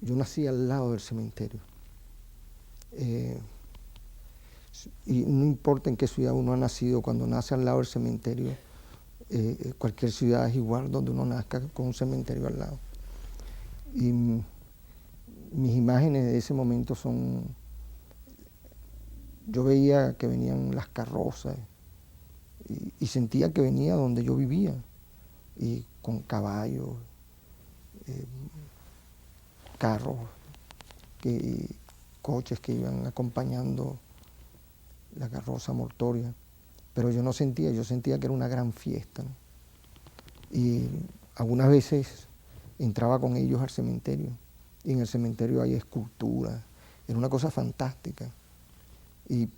Yo nací al lado del cementerio. Y no importa en qué ciudad uno ha nacido, cuando nace al lado del cementerio, cualquier ciudad es igual donde uno nazca con un cementerio al lado. Y mis imágenes de ese momento son, yo veía que venían las carrozas y sentía que venía donde yo vivía, y con caballos, carros, coches que iban acompañando la carroza mortuoria, pero yo no sentía, yo sentía que era una gran fiesta, ¿no? Y algunas veces entraba con ellos al cementerio, y en el cementerio hay esculturas, era una cosa fantástica. Y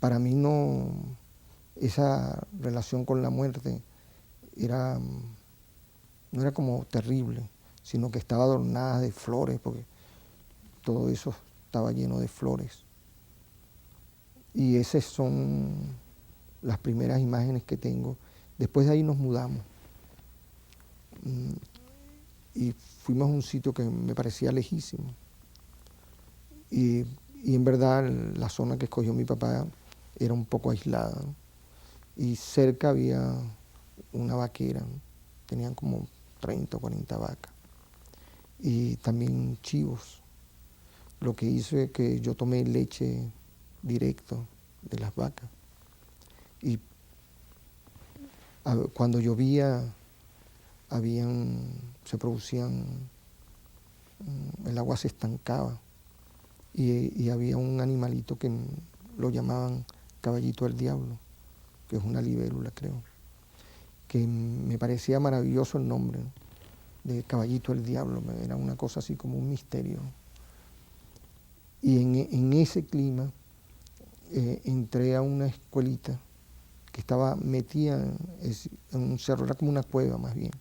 para mí no, esa relación con la muerte no era como terrible, sino que estaba adornada de flores, porque todo eso estaba lleno de flores. Y esas son las primeras imágenes que tengo. Después de ahí nos mudamos. Y fuimos a un sitio que me parecía lejísimo. Y en verdad la zona que escogió mi papá era un poco aislada, ¿no? Y cerca había una vaquera, ¿no? Tenían como 30 o 40 vacas. Y también chivos. Lo que hizo es que yo tomé leche directo de las vacas. Y cuando llovía, se producían, el agua se estancaba. Y había un animalito que lo llamaban caballito del diablo, que es una libélula, creo, que me parecía maravilloso el nombre, ¿no? De caballito del diablo, era una cosa así como un misterio. Y en ese clima entré a una escuelita que estaba metida en un cerro, era como una cueva más bien,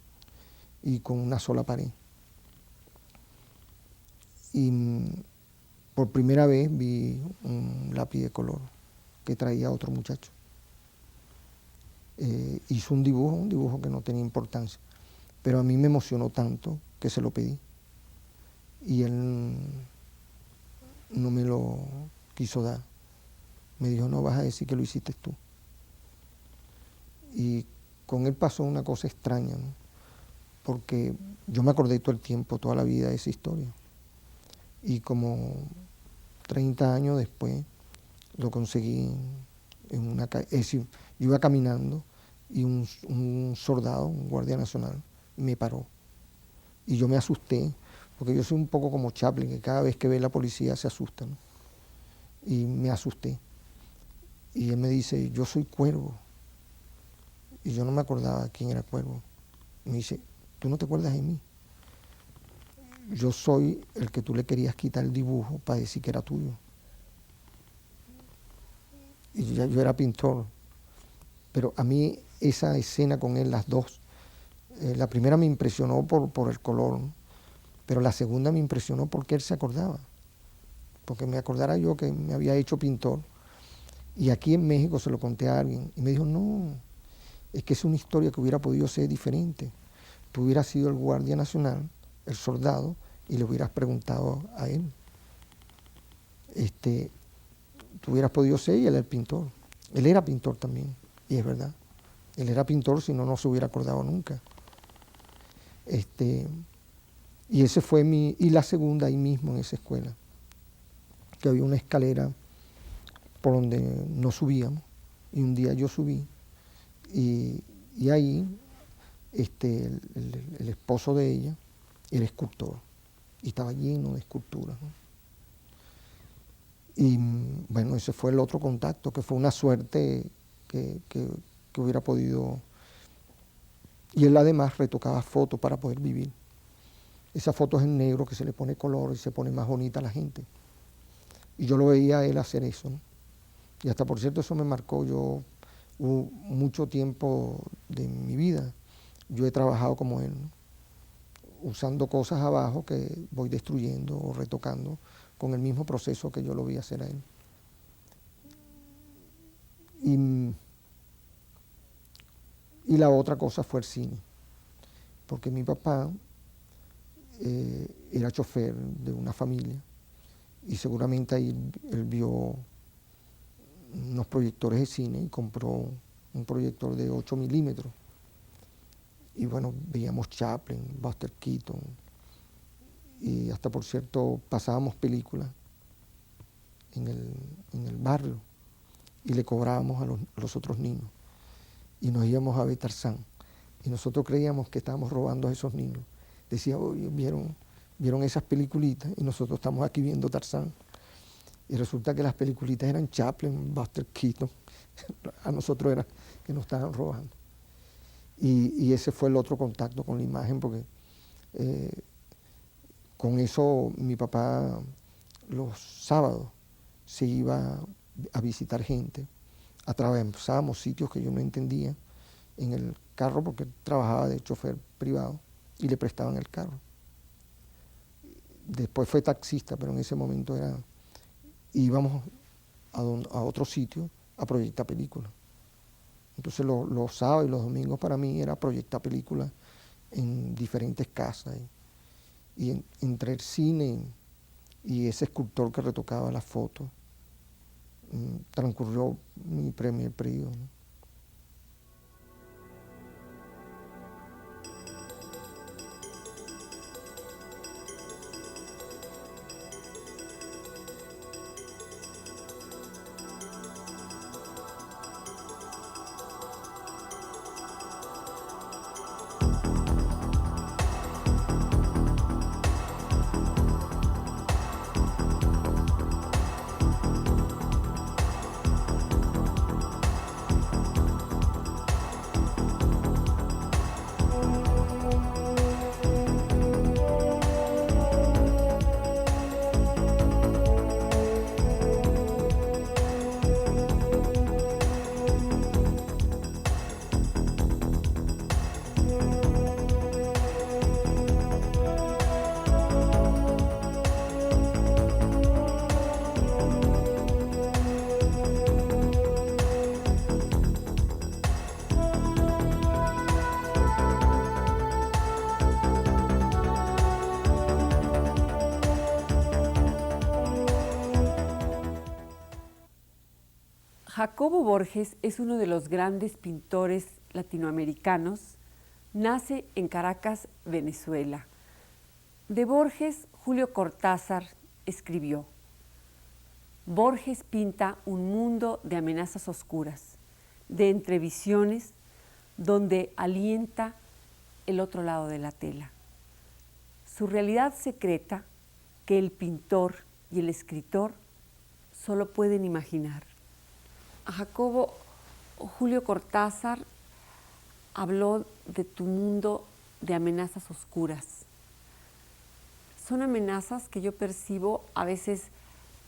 y con una sola pared. Y por primera vez vi un lápiz de color que traía otro muchacho. Hizo un dibujo que no tenía importancia, pero a mí me emocionó tanto que se lo pedí. Y él no me lo quiso dar. Me dijo, no vas a decir que lo hiciste tú. Y con él pasó una cosa extraña, ¿no? Porque yo me acordé todo el tiempo, toda la vida de esa historia. Y como 30 años después lo conseguí en una calle. Es decir, yo iba caminando y un soldado, un guardia nacional, me paró. Y yo me asusté, porque yo soy un poco como Chaplin, que cada vez que ve la policía se asusta, ¿no? Y me asusté. Y él me dice, yo soy Cuervo. Y yo no me acordaba quién era Cuervo. Y me dice, ¿tú no te acuerdas de mí? Yo soy el que tú le querías quitar el dibujo para decir que era tuyo. Y yo era pintor. Pero a mí esa escena con él, las dos, la primera me impresionó por el color, ¿no? Pero la segunda me impresionó porque él se acordaba. Porque me acordara yo que me había hecho pintor. Y aquí en México se lo conté a alguien y me dijo, no, es que es una historia que hubiera podido ser diferente. Tú hubieras sido el guardia nacional, el soldado, y le hubieras preguntado a él. Tú hubieras podido ser y él era el pintor. Él era pintor también, y es verdad. Él era pintor, si no, no se hubiera acordado nunca. Y ese fue y la segunda ahí mismo en esa escuela, que había una escalera por donde no subíamos, y un día yo subí, y ahí el esposo de ella era escultor, y estaba lleno de esculturas, ¿no? Y bueno, ese fue el otro contacto, que fue una suerte que hubiera podido. Y él además retocaba fotos para poder vivir. Esas fotos en negro que se le pone color y se pone más bonita a la gente. Y yo lo veía a él hacer eso, ¿no? Y hasta por cierto eso me marcó. Hubo mucho tiempo de mi vida, yo he trabajado como él, ¿no? Usando cosas abajo que voy destruyendo o retocando con el mismo proceso que yo lo vi hacer a él. Y la otra cosa fue el cine, porque mi papá era chofer de una familia y seguramente ahí él vio unos proyectores de cine y compró un proyector de 8 milímetros. Y bueno, veíamos Chaplin, Buster Keaton, y hasta por cierto pasábamos películas en el barrio y le cobrábamos a los otros niños. Y nos íbamos a ver Tarzán. Y nosotros creíamos que estábamos robando a esos niños. Decía, oye, vieron esas peliculitas y nosotros estamos aquí viendo Tarzán. Y resulta que las peliculitas eran Chaplin, Buster Keaton. A nosotros era que nos estaban robando. Y ese fue el otro contacto con la imagen, porque con eso mi papá los sábados se iba a visitar gente. Atravesábamos sitios que yo no entendía en el carro porque trabajaba de chofer privado y le prestaban el carro. Después fue taxista, pero en ese momento íbamos a otro sitio a proyectar películas. Entonces los sábados y los domingos para mí era proyectar películas en diferentes casas. Y entre el cine y ese escultor que retocaba las fotos, transcurrió mi primer periodo, ¿no? Jacobo Borges es uno de los grandes pintores latinoamericanos. Nace en Caracas, Venezuela. De Borges, Julio Cortázar escribió: Borges pinta un mundo de amenazas oscuras, de entrevisiones, donde alienta el otro lado de la tela. Su realidad secreta que el pintor y el escritor solo pueden imaginar. A Jacobo, Julio Cortázar habló de tu mundo de amenazas oscuras. Son amenazas que yo percibo a veces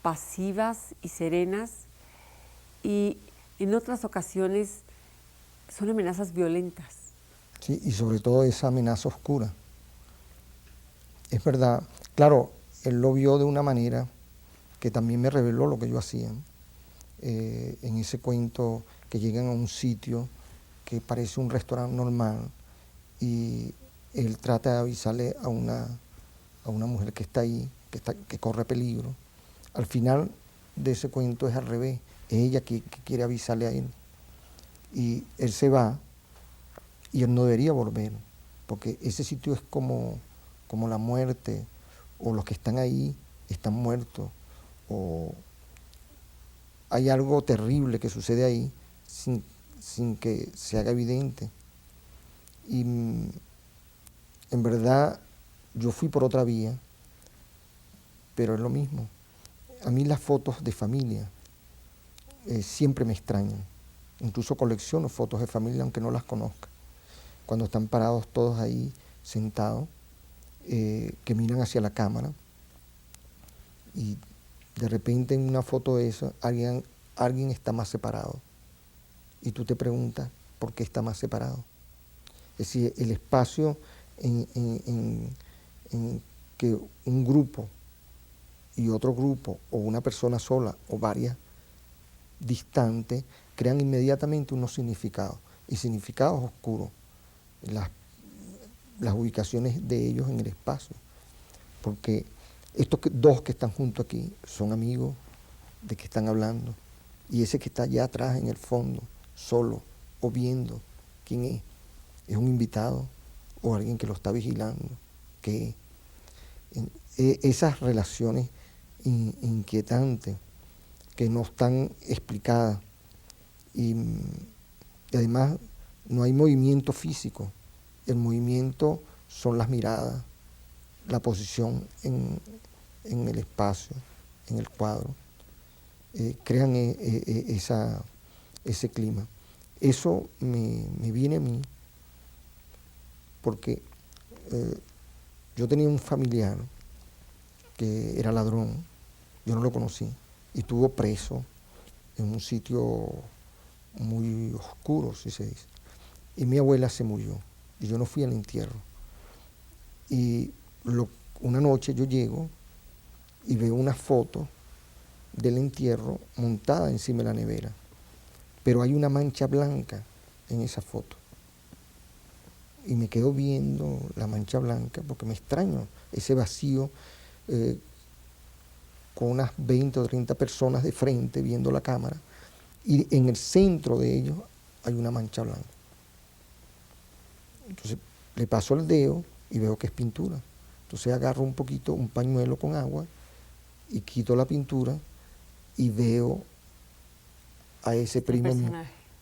pasivas y serenas, y en otras ocasiones son amenazas violentas. Sí, y sobre todo esa amenaza oscura. Es verdad, claro, él lo vio de una manera que también me reveló lo que yo hacía. En ese cuento que llegan a un sitio que parece un restaurante normal y él trata de avisarle a una mujer que está ahí, que corre peligro. Al final de ese cuento es al revés, es ella que quiere avisarle a él. Y él se va y él no debería volver, porque ese sitio es como la muerte, o los que están ahí están muertos, o hay algo terrible que sucede ahí sin que se haga evidente. Y en verdad yo fui por otra vía, pero es lo mismo. A mí las fotos de familia siempre me extrañan. Incluso colecciono fotos de familia aunque no las conozca. Cuando están parados todos ahí sentados, que miran hacia la cámara, y de repente en una foto de eso alguien está más separado. Y tú te preguntas, ¿por qué está más separado? Es decir, el espacio en que un grupo y otro grupo, o una persona sola, o varias distantes, crean inmediatamente unos significados, y significados oscuros, las ubicaciones de ellos en el espacio. porque estos dos que están junto aquí son amigos de que están hablando, y ese que está allá atrás en el fondo, solo o viendo, ¿quién es? ¿Es un invitado o alguien que lo está vigilando? ¿Qué es? Esas relaciones inquietantes que no están explicadas y además no hay movimiento físico, el movimiento son las miradas, la posición en el espacio, en el cuadro, crean ese clima. Eso me viene a mí porque yo tenía un familiar que era ladrón, yo no lo conocí, y estuvo preso en un sitio muy oscuro, si se dice. Y mi abuela se murió, y yo no fui al entierro. Y una noche yo llego y veo una foto del entierro montada encima de la nevera, pero hay una mancha blanca en esa foto. Y me quedo viendo la mancha blanca porque me extraño ese vacío con unas 20 o 30 personas de frente viendo la cámara, y en el centro de ellos hay una mancha blanca. Entonces le paso el dedo y veo que es pintura. Entonces agarro un poquito, un pañuelo con agua y quito la pintura y veo a ese primo mío,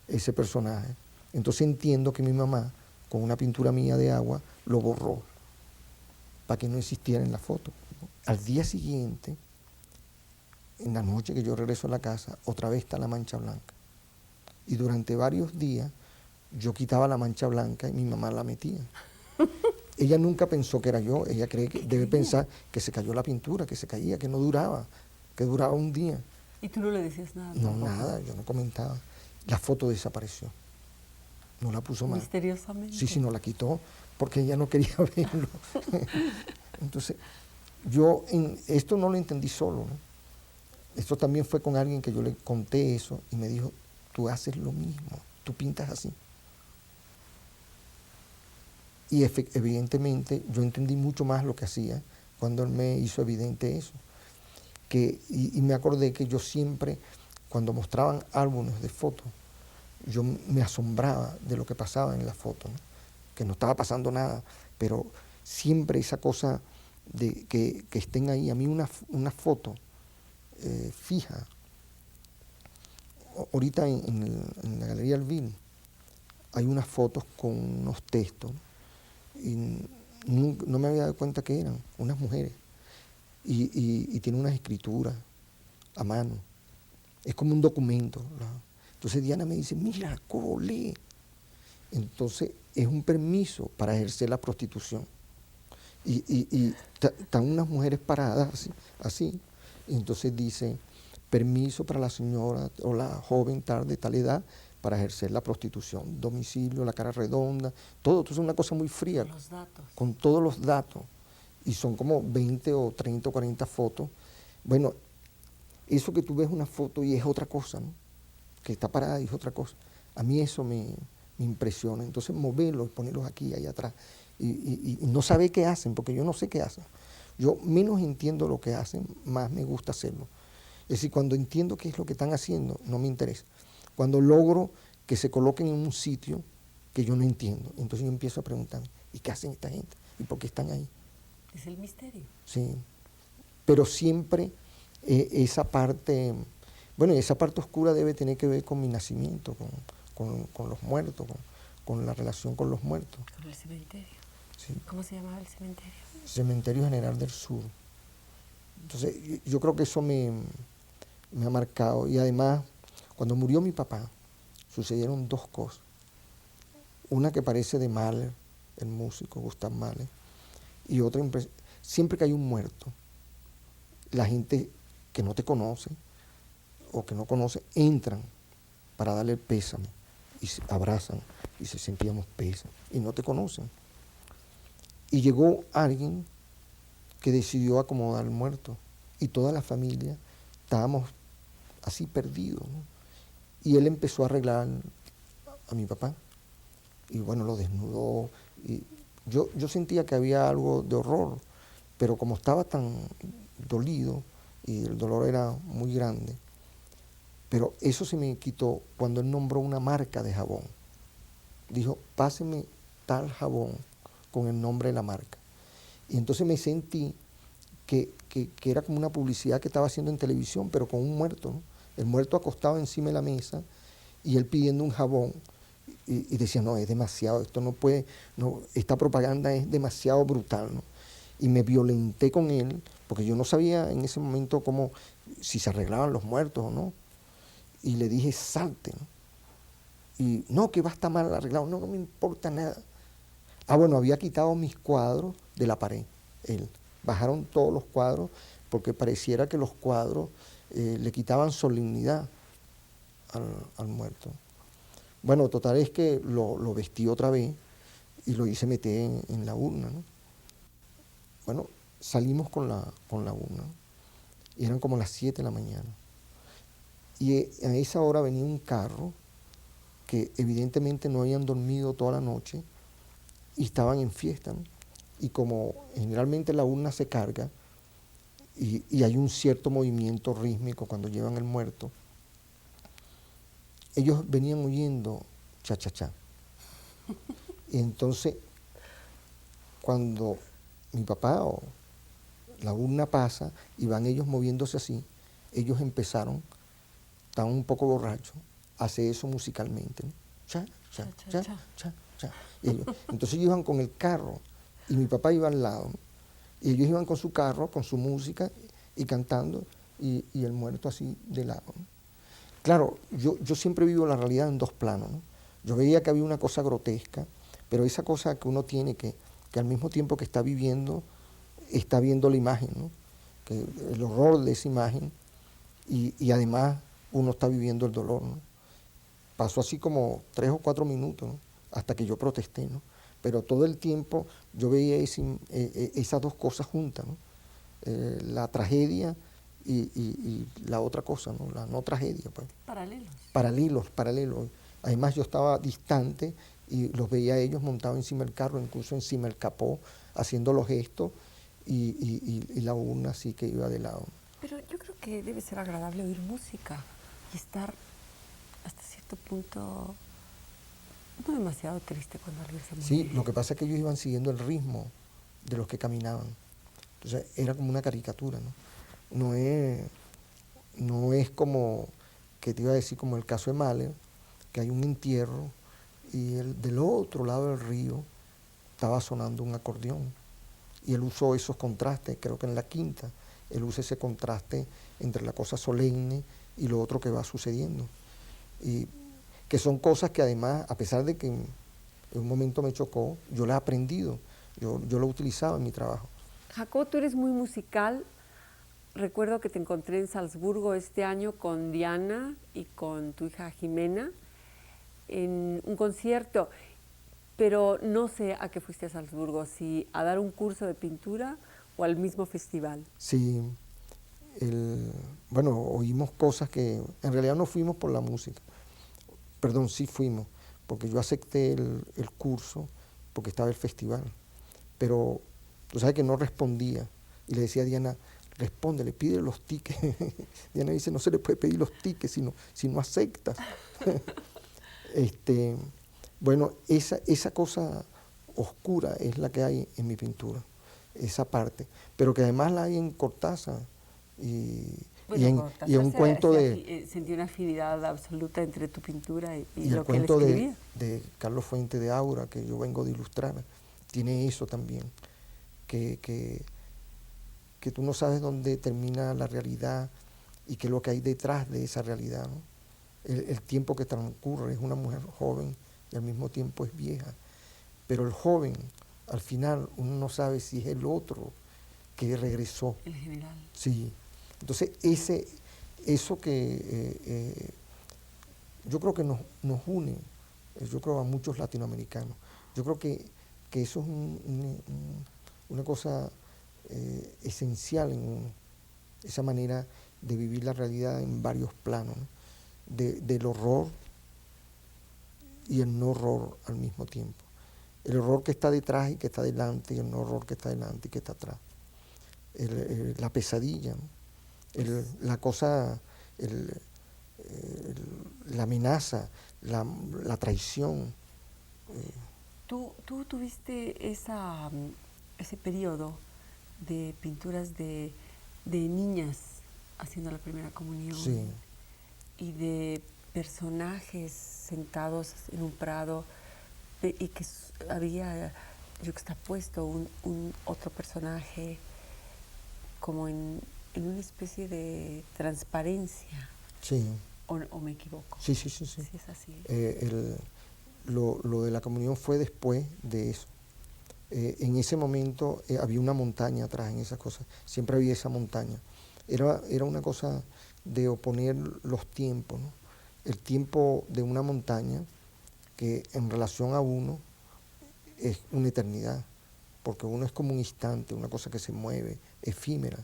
ese personaje. Entonces entiendo que mi mamá, con una pintura mía de agua, lo borró para que no existiera en la foto. Al día siguiente, en la noche que yo regreso a la casa, otra vez está la mancha blanca. Y durante varios días yo quitaba la mancha blanca y mi mamá la metía. Ella nunca pensó que era yo, ella debe pensar que se cayó la pintura, que se caía, que no duraba, que duraba un día. ¿Y tú no le decías nada? No, tampoco. Nada, yo no comentaba. La foto desapareció, no la puso más. Misteriosamente. Sí, no la quitó porque ella no quería verlo. Entonces, yo esto no lo entendí solo, ¿no? Esto también fue con alguien que yo le conté eso y me dijo, tú haces lo mismo, tú pintas así. Y evidentemente yo entendí mucho más lo que hacía cuando él me hizo evidente eso. Y me acordé que yo siempre, cuando mostraban álbumes de fotos, yo me asombraba de lo que pasaba en la foto, ¿no? Que no estaba pasando nada, pero siempre esa cosa de que estén ahí. A mí una foto fija, ahorita en la Galería Alvil hay unas fotos con unos textos, y no me había dado cuenta que eran unas mujeres, y tiene unas escrituras a mano, es como un documento, ¿no? Entonces Diana me dice, mira, ¿cómo lee? Entonces es un permiso para ejercer la prostitución. Y están unas mujeres paradas así, y entonces dice, permiso para la señora o la joven de tal edad para ejercer la prostitución, domicilio, la cara redonda, todo es una cosa muy fría, los datos. Con todos los datos, y son como 20 o 30 o 40 fotos. Bueno, eso que tú ves una foto y es otra cosa, ¿no? Que está parada y es otra cosa. A mí eso me impresiona. Entonces moverlos, ponerlos aquí, allá atrás, y no saber qué hacen, porque yo no sé qué hacen. Yo menos entiendo lo que hacen, más me gusta hacerlo. Es decir, cuando entiendo qué es lo que están haciendo, no me interesa. Cuando logro que se coloquen en un sitio que yo no entiendo, entonces yo empiezo a preguntarme, ¿y qué hacen esta gente? ¿Y por qué están ahí? Es el misterio. Sí, pero siempre esa parte, bueno, esa parte oscura debe tener que ver con mi nacimiento, con los muertos, con la relación con los muertos. Con el cementerio. Sí. ¿Cómo se llamaba el cementerio? Cementerio General del Sur. Entonces, yo creo que eso me ha marcado. Y además, cuando murió mi papá, sucedieron dos cosas. Una que parece de Mahler, el músico Gustav Mahler, y otra, siempre que hay un muerto, la gente que no te conoce o que no conoce, entran para darle el pésame y se abrazan y se sentíamos pésame y no te conocen. Y llegó alguien que decidió acomodar al muerto y toda la familia estábamos así perdidos, ¿no? Y él empezó a arreglar a mi papá y bueno, lo desnudó y yo sentía que había algo de horror pero como estaba tan dolido y el dolor era muy grande, pero eso se me quitó cuando él nombró una marca de jabón. Dijo, páseme tal jabón con el nombre de la marca. Y entonces me sentí que era como una publicidad que estaba haciendo en televisión, pero con un muerto, ¿no? El muerto acostado encima de la mesa y él pidiendo un jabón. Y decía, no, es demasiado, esto no puede, no, esta propaganda es demasiado brutal, ¿no? Y me violenté con él, porque yo no sabía en ese momento cómo, si se arreglaban los muertos o no. Y le dije, salte, ¿no? Y no, que va a estar mal arreglado, no, no me importa nada. Ah, bueno, había quitado mis cuadros de la pared, él. Bajaron todos los cuadros porque pareciera que los cuadros le quitaban solemnidad al muerto. Bueno, total es que lo vestí otra vez y lo hice meter en la urna, ¿no? Bueno, salimos con la urna, ¿no? Y eran como las 7 de la mañana. Y a esa hora venía un carro que evidentemente no habían dormido toda la noche y estaban en fiesta, ¿no? Y como generalmente la urna se carga y hay un cierto movimiento rítmico cuando llevan el muerto, ellos venían oyendo cha-cha-cha. Y entonces, cuando mi papá o la urna pasa y van ellos moviéndose así, ellos empezaron, estaban un poco borrachos, a hacer eso musicalmente, ¿no? Cha, cha, cha, cha, cha, cha. Y ellos, entonces ellos iban con el carro y mi papá iba al lado, ¿no? Y ellos iban con su carro, con su música y cantando y el muerto así de lado, ¿no? Claro, yo siempre vivo la realidad en dos planos, ¿no? Yo veía que había una cosa grotesca, pero esa cosa que uno tiene que al mismo tiempo que está viviendo, está viendo la imagen, ¿no? Que el horror de esa imagen y además uno está viviendo el dolor, ¿no? Pasó así como 3 o 4 minutos, ¿no? Hasta que yo protesté, ¿no? Pero todo el tiempo yo veía esas dos cosas juntas, ¿no? La tragedia y la otra cosa, ¿no? La no tragedia, pues. Paralelos. Además yo estaba distante y los veía a ellos montados encima del carro, incluso encima del capó, haciendo los gestos y la urna así que iba de lado. Pero yo creo que debe ser agradable oír música y estar hasta cierto punto no demasiado triste cuando alguien se muere. Sí, lo que pasa es que ellos iban siguiendo el ritmo de los que caminaban. Entonces era como una caricatura, ¿no? No es como, que te iba a decir, como el caso de Mahler, que hay un entierro y del otro lado del río estaba sonando un acordeón. Y él usó esos contrastes, creo que en la quinta, él usa ese contraste entre la cosa solemne y lo otro que va sucediendo. Y que son cosas que además, a pesar de que en un momento me chocó, yo las he aprendido, yo lo utilizaba en mi trabajo. Jacobo, tú eres muy musical. Recuerdo que te encontré en Salzburgo este año con Diana y con tu hija Jimena en un concierto, pero no sé a qué fuiste a Salzburgo, si a dar un curso de pintura o al mismo festival. Sí, bueno, oímos cosas que en realidad no fuimos por la música, perdón, sí fuimos, porque yo acepté el curso porque estaba el festival, pero tú sabes que no respondía y le decía a Diana, respóndele, pide los tickets. Diana dice, no se le puede pedir los tickets si no aceptas. Bueno, esa cosa oscura es la que hay en mi pintura, esa parte, pero que además la hay en Cortázar y en un cuento sentí una afinidad absoluta entre tu pintura y lo el que él cuento escribía. de Carlos Fuentes de Aura, que yo vengo de ilustrar, tiene eso también, que tú no sabes dónde termina la realidad y qué es lo que hay detrás de esa realidad, ¿no? El tiempo que transcurre, es una mujer joven y al mismo tiempo es vieja, pero el joven, al final, uno no sabe si es el otro que regresó. El general. Sí, entonces eso que yo creo que nos une, yo creo a muchos latinoamericanos, yo creo que eso es una cosa esencial en uno, esa manera de vivir la realidad en varios planos, ¿no? Del horror y el no horror al mismo tiempo. El horror que está detrás y que está delante, y el no horror que está delante y que está atrás. la pesadilla, ¿no? La cosa, la amenaza, la traición. Tú tuviste ese periodo de pinturas de niñas haciendo la primera comunión Sí, y de personajes sentados en un prado y que había yuxtapuesto un otro personaje como en una especie de transparencia. sí, ¿O me equivoco? sí, sí, sí, sí. Sí, es así. Lo de la comunión fue después de eso. En ese momento había una montaña atrás en esas cosas, siempre había esa montaña. Era una cosa de oponer los tiempos, ¿no? El tiempo de una montaña que en relación a uno es una eternidad, porque uno es como un instante, una cosa que se mueve, efímera.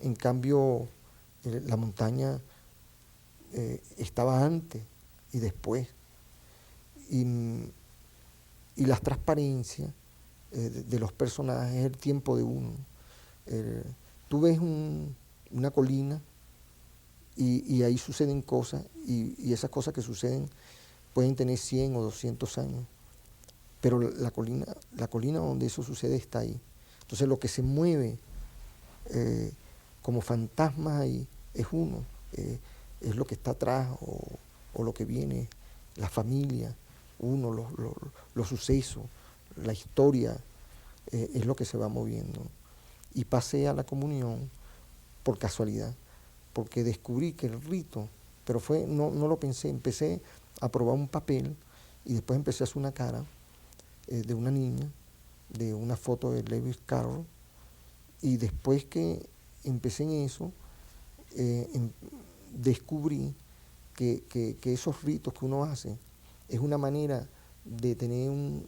En cambio, la montaña estaba antes y después. Y, y las transparencias de los personajes es el tiempo de uno. Tú ves una colina y ahí suceden cosas y esas cosas que suceden pueden tener 100 o 200 años, pero la colina donde eso sucede está ahí. Entonces lo que se mueve como fantasmas ahí es uno, es lo que está atrás o lo que viene, la familia, uno, los sucesos, la historia, es lo que se va moviendo. Y pasé a la comunión por casualidad, porque descubrí que el rito, pero no lo pensé, empecé a probar un papel y después empecé a hacer una cara de una niña, de una foto de Lewis Carroll, y después que empecé en eso, descubrí que esos ritos que uno hace es una manera de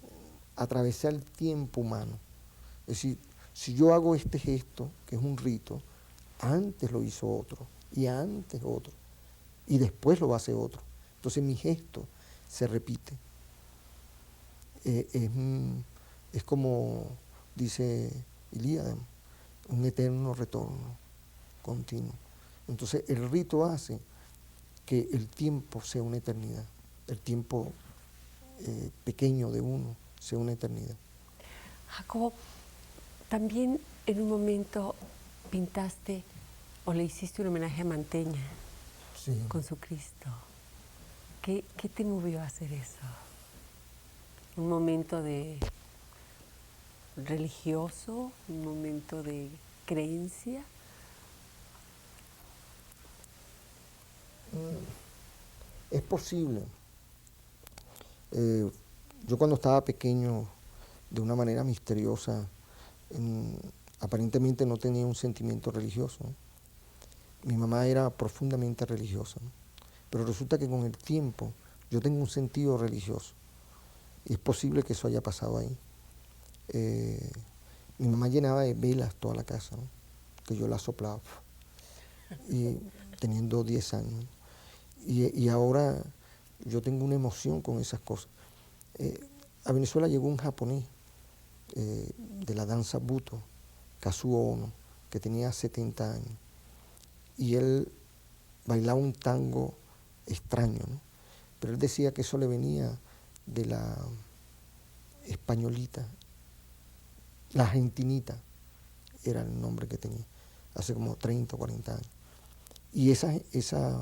atravesar el tiempo humano. Es decir, si yo hago este gesto, que es un rito, antes lo hizo otro, y antes otro, y después lo hace otro. Entonces mi gesto se repite. Es como dice Ilíada, un eterno retorno continuo. Entonces el rito hace que el tiempo sea una eternidad, el tiempo pequeño de uno sea una eternidad. Jacobo, también en un momento pintaste o le hiciste un homenaje a Manteña, Sí. con su Cristo. ¿Qué te movió a hacer eso? ¿Un momento de religioso? ¿Un momento de creencia? Es posible. Yo cuando estaba pequeño, de una manera misteriosa, aparentemente no tenía un sentimiento religioso. Mi mamá era profundamente religiosa, ¿no? Pero resulta que con el tiempo yo tengo un sentido religioso. Y es posible que eso haya pasado ahí. Mi mamá llenaba de velas toda la casa, ¿no? Que yo la soplaba. Y teniendo 10 años. Y ahora yo tengo una emoción con esas cosas. A Venezuela llegó un japonés de la danza Buto, Kazuo Ono, que tenía 70 años. Y él bailaba un tango extraño, ¿no? Pero él decía que eso le venía de la españolita, la argentinita, era el nombre que tenía, hace como 30 o 40 años. Y esa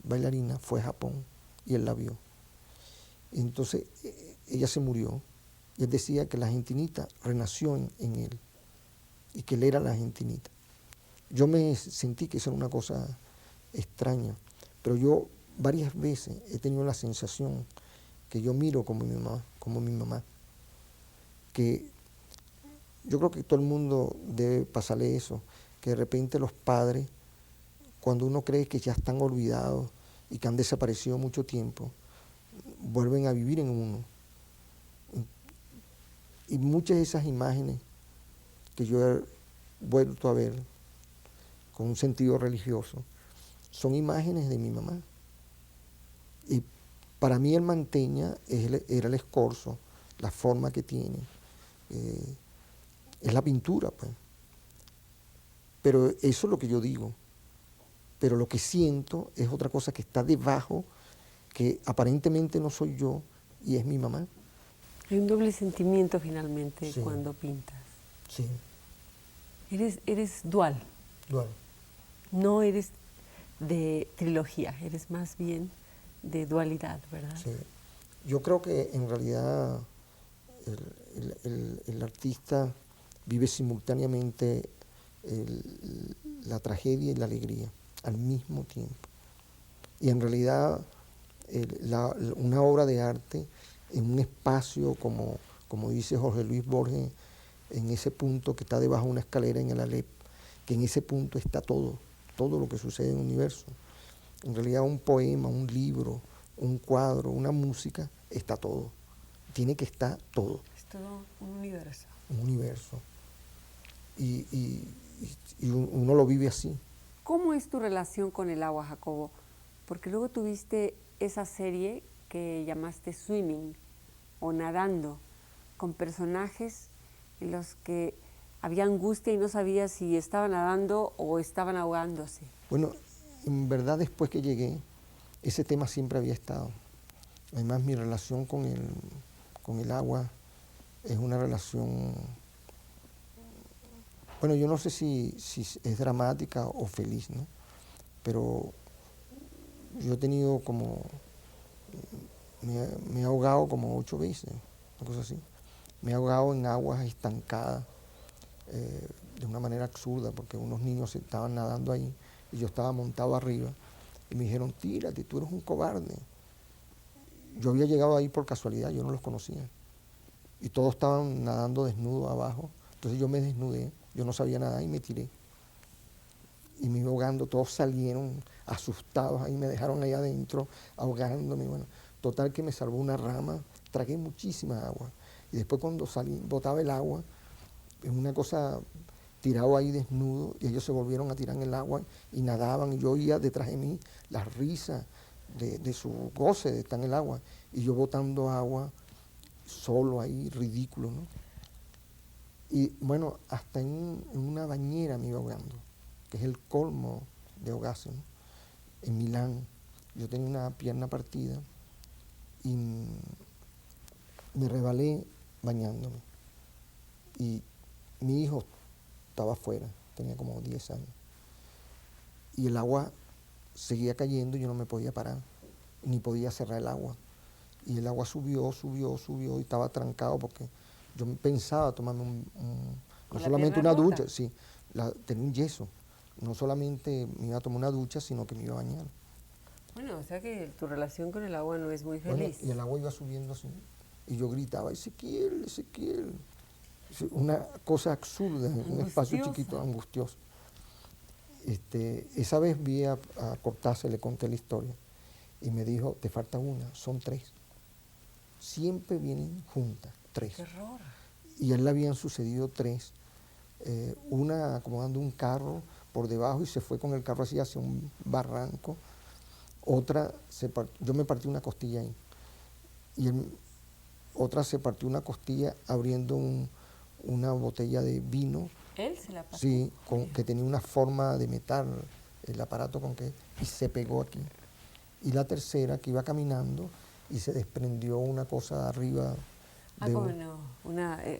bailarina fue a Japón y él la vio. Entonces ella se murió y él decía que la argentinita renació en él y que él era la argentinita. Yo me sentí que eso era una cosa extraña, pero yo varias veces he tenido la sensación que yo miro como mi mamá, que yo creo que todo el mundo debe pasarle eso, que de repente los padres, cuando uno cree que ya están olvidados y que han desaparecido mucho tiempo, vuelven a vivir en uno. Y muchas de esas imágenes que yo he vuelto a ver con un sentido religioso, son imágenes de mi mamá. Y para mí el Manteña era el escorzo, la forma que tiene, es la pintura, pues. Pero eso es lo que yo digo. Pero lo que siento es otra cosa que está debajo, que aparentemente no soy yo y es mi mamá. Hay un doble sentimiento finalmente Sí. cuando pintas. Sí, Eres dual, dual. no eres de trilogía, eres más bien de dualidad, ¿verdad? Sí. Yo creo que en realidad el artista vive simultáneamente la tragedia y la alegría al mismo tiempo. Y en realidad una obra de arte en un espacio como dice Jorge Luis Borges, en ese punto que está debajo de una escalera en el Aleph, que en ese punto está todo lo que sucede en el universo. En realidad un poema, un libro, un cuadro, una música, está todo. Tiene que estar todo. Es todo un universo. Un universo. Y uno lo vive así. ¿Cómo es tu relación con el agua, Jacobo? Porque luego tuviste esa serie que llamaste Swimming o Nadando, con personajes en los que había angustia y no sabías si estaban nadando o estaban ahogándose. Bueno, en verdad después que llegué, ese tema siempre había estado. Además, mi relación con el agua es una relación, bueno, yo no sé si es dramática o feliz, ¿no? Pero yo he tenido me he ahogado como 8 veces, una cosa así. Me he ahogado en aguas estancadas de una manera absurda, porque unos niños estaban nadando ahí y yo estaba montado arriba y me dijeron, tírate, tú eres un cobarde. Yo había llegado ahí por casualidad, yo no los conocía. Y todos estaban nadando desnudos abajo. Entonces yo me desnudé, yo no sabía nadar y me tiré. Y me iba ahogando, todos salieron asustados ahí, me dejaron ahí adentro, ahogándome. Bueno, total que me salvó una rama, tragué muchísima agua. Y después cuando salí, botaba el agua, en una cosa tirado ahí desnudo, y ellos se volvieron a tirar en el agua y nadaban, y yo oía detrás de mí las risas de su goce de estar en el agua, y yo botando agua solo ahí, ridículo, ¿no? Y bueno, hasta en una bañera me iba ahogando, que es el colmo de ahogarse, ¿no? En Milán, yo tenía una pierna partida y me resbalé bañándome. Y mi hijo estaba afuera, tenía como 10 años. Y el agua seguía cayendo y yo no me podía parar, ni podía cerrar el agua. Y el agua subió y estaba trancado porque yo pensaba tomarme no solamente una ducha, sí, tenía un yeso. No solamente me iba a tomar una ducha, sino que me iba a bañar. Bueno, o sea que tu relación con el agua no es muy feliz. Bueno, y el agua iba subiendo así. Y yo gritaba, Ezequiel, Ezequiel. Una cosa absurda, un espacio chiquito, angustioso. Esa vez vi a Cortázar, le conté la historia. Y me dijo, te falta una, son 3. Siempre vienen juntas, 3. ¡Qué horror! Y a él le habían sucedido 3. Una acomodando un carro por debajo y se fue con el carro así hacia un barranco. Otra, yo me partí una costilla ahí. Y otra se partió una costilla abriendo una botella de vino. ¿Él se la pasó? Sí, que tenía una forma de metal, el aparato y se pegó aquí. Y la tercera que iba caminando y se desprendió una cosa arriba.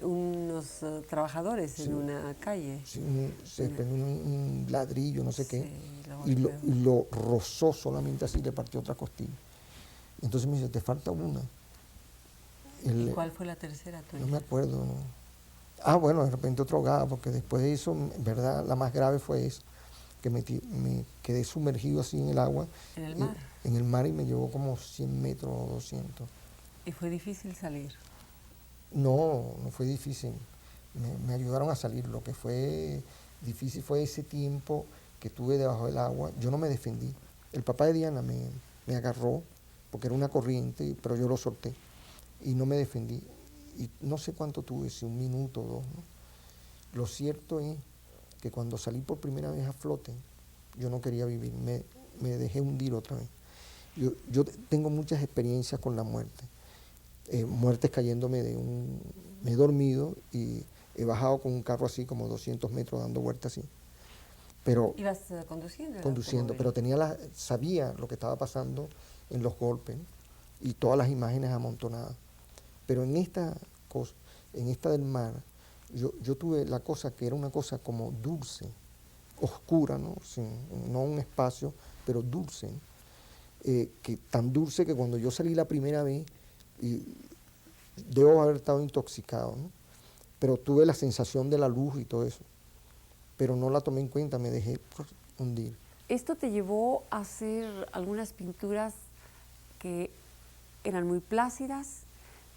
Unos trabajadores sí, en una calle. Sí, se desprendió un ladrillo, no sé qué, y lo rozó solamente así, le partió otra costilla. Entonces me dice, te falta una. ¿Y cuál fue la tercera tuya? No me acuerdo. ¿No? Bueno, de repente otro ahogada, porque después de eso, en verdad, la más grave fue eso, que me quedé sumergido así en el agua. ¿En el mar? En el mar y me llevó como 100 metros o 200. ¿Y fue difícil salir? No fue difícil. Me ayudaron a salir. Lo que fue difícil fue ese tiempo que estuve debajo del agua. Yo no me defendí. El papá de Diana me agarró porque era una corriente, pero yo lo solté y no me defendí. Y no sé cuánto tuve, si 1 minuto o 2. ¿No? Lo cierto es que cuando salí por primera vez a flote, yo no quería vivir, me dejé hundir otra vez. Yo tengo muchas experiencias con la muerte. Muertes cayéndome me he dormido y he bajado con un carro así como 200 metros dando vueltas así. pero ibas conduciendo el conduciendo, automóvil. pero sabía lo que estaba pasando en los golpes, ¿no? Y todas las imágenes amontonadas. Pero en esta cosa, en esta del mar, yo tuve la cosa que era una cosa como dulce, oscura, ¿no? No un espacio, pero dulce, ¿no? Que tan dulce que cuando yo salí la primera vez, y debo haber estado intoxicado, ¿no? Pero tuve la sensación de la luz y todo eso, pero no la tomé en cuenta, me dejé hundir. ¿Esto te llevó a hacer algunas pinturas que eran muy plácidas,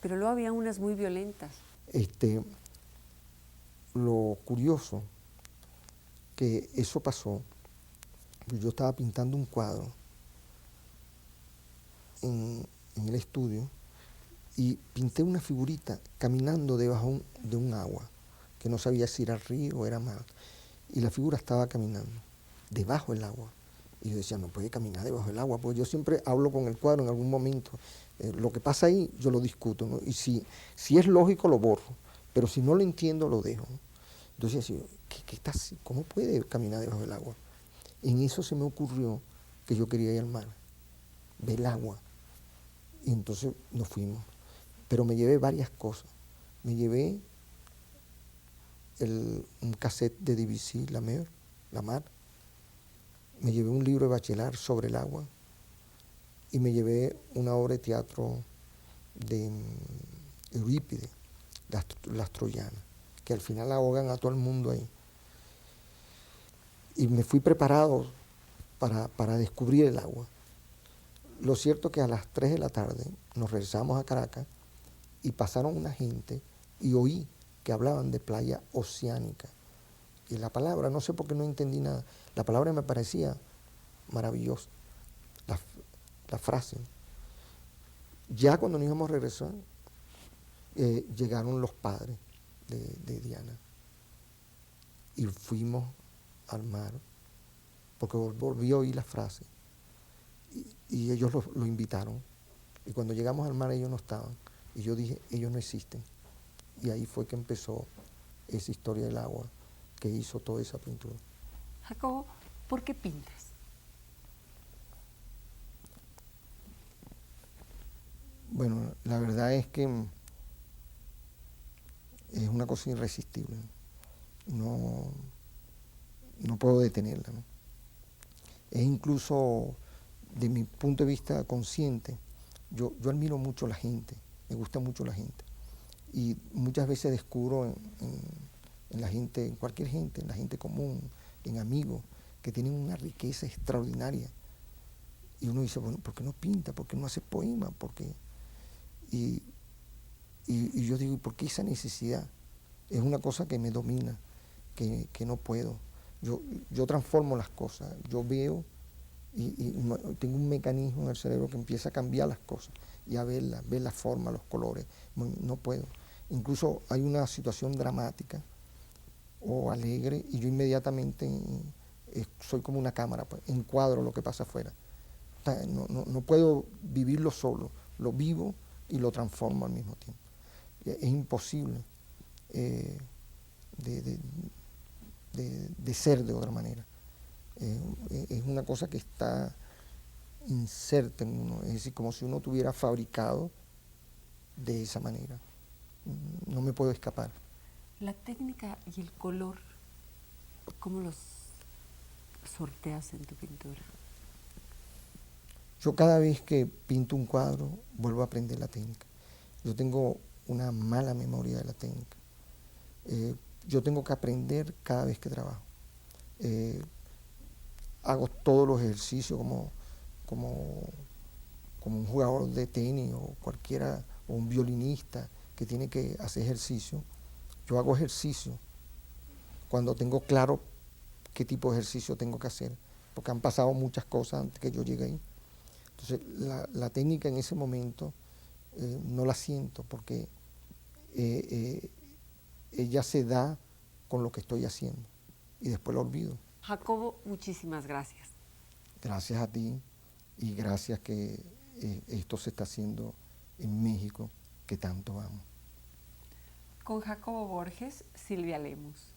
pero luego había unas muy violentas? Lo curioso que eso pasó, yo estaba pintando un cuadro en el estudio y pinté una figurita caminando debajo de un agua, que no sabía si era río o era mar, y la figura estaba caminando debajo del agua. Y yo decía, no puede caminar debajo del agua, porque yo siempre hablo con el cuadro en algún momento. Lo que pasa ahí yo lo discuto, ¿no? Y si es lógico lo borro, pero si no lo entiendo lo dejo, ¿no? Entonces decía, ¿cómo puede caminar debajo del agua? En eso se me ocurrió que yo quería ir al mar, ver el agua. Y entonces nos fuimos. Pero me llevé varias cosas. Me llevé un cassette de DBC, La Mar. Me llevé un libro de Bachelard sobre el agua. Y me llevé una obra de teatro de Eurípides, las Troyanas, que al final ahogan a todo el mundo ahí. Y me fui preparado para descubrir el agua. Lo cierto es que a las 3 de la tarde nos regresamos a Caracas y pasaron una gente y oí que hablaban de playa oceánica. Y la palabra, no sé por qué no entendí nada, la palabra me parecía maravillosa, la frase. Ya cuando nos íbamos a regresar, llegaron los padres de Diana y fuimos al mar, porque volví a oír la frase y ellos lo invitaron. Y cuando llegamos al mar ellos no estaban. Y yo dije, ellos no existen. Y ahí fue que empezó esa historia del agua, que hizo toda esa pintura. Jacobo, ¿por qué pintas? Bueno, la verdad es que es una cosa irresistible. No puedo detenerla, ¿no? Es incluso, de mi punto de vista consciente, yo admiro mucho a la gente, me gusta mucho la gente. Y muchas veces descubro en la gente, en cualquier gente, en la gente común, en amigos, que tienen una riqueza extraordinaria. Y uno dice, bueno, ¿por qué no pinta? ¿Por qué no hace poema? ¿Por qué? Y yo digo, ¿por qué esa necesidad? Es una cosa que me domina, que no puedo. Yo transformo las cosas, yo veo y tengo un mecanismo en el cerebro que empieza a cambiar las cosas y a verlas, ver la forma, los colores. No puedo. Incluso hay una situación dramática o alegre y yo inmediatamente soy como una cámara, pues, encuadro lo que pasa afuera. O sea, no puedo vivirlo solo, lo vivo y lo transformo al mismo tiempo. Es imposible de ser de otra manera. Es una cosa que está inserta en uno, es decir, como si uno tuviera fabricado de esa manera. No me puedo escapar. La técnica y el color, ¿cómo los sorteas en tu pintura? Yo cada vez que pinto un cuadro vuelvo a aprender la técnica. Yo tengo una mala memoria de la técnica. Yo tengo que aprender cada vez que trabajo. Hago todos los ejercicios como un jugador de tenis o cualquiera, o un violinista que tiene que hacer ejercicio. Yo hago ejercicio cuando tengo claro qué tipo de ejercicio tengo que hacer, porque han pasado muchas cosas antes que yo llegue ahí. Entonces, la técnica en ese momento no la siento porque ella se da con lo que estoy haciendo y después la olvido. Jacobo, muchísimas gracias. Gracias a ti y gracias que esto se está haciendo en México, que tanto amo. Con Jacobo Borges, Silvia Lemus.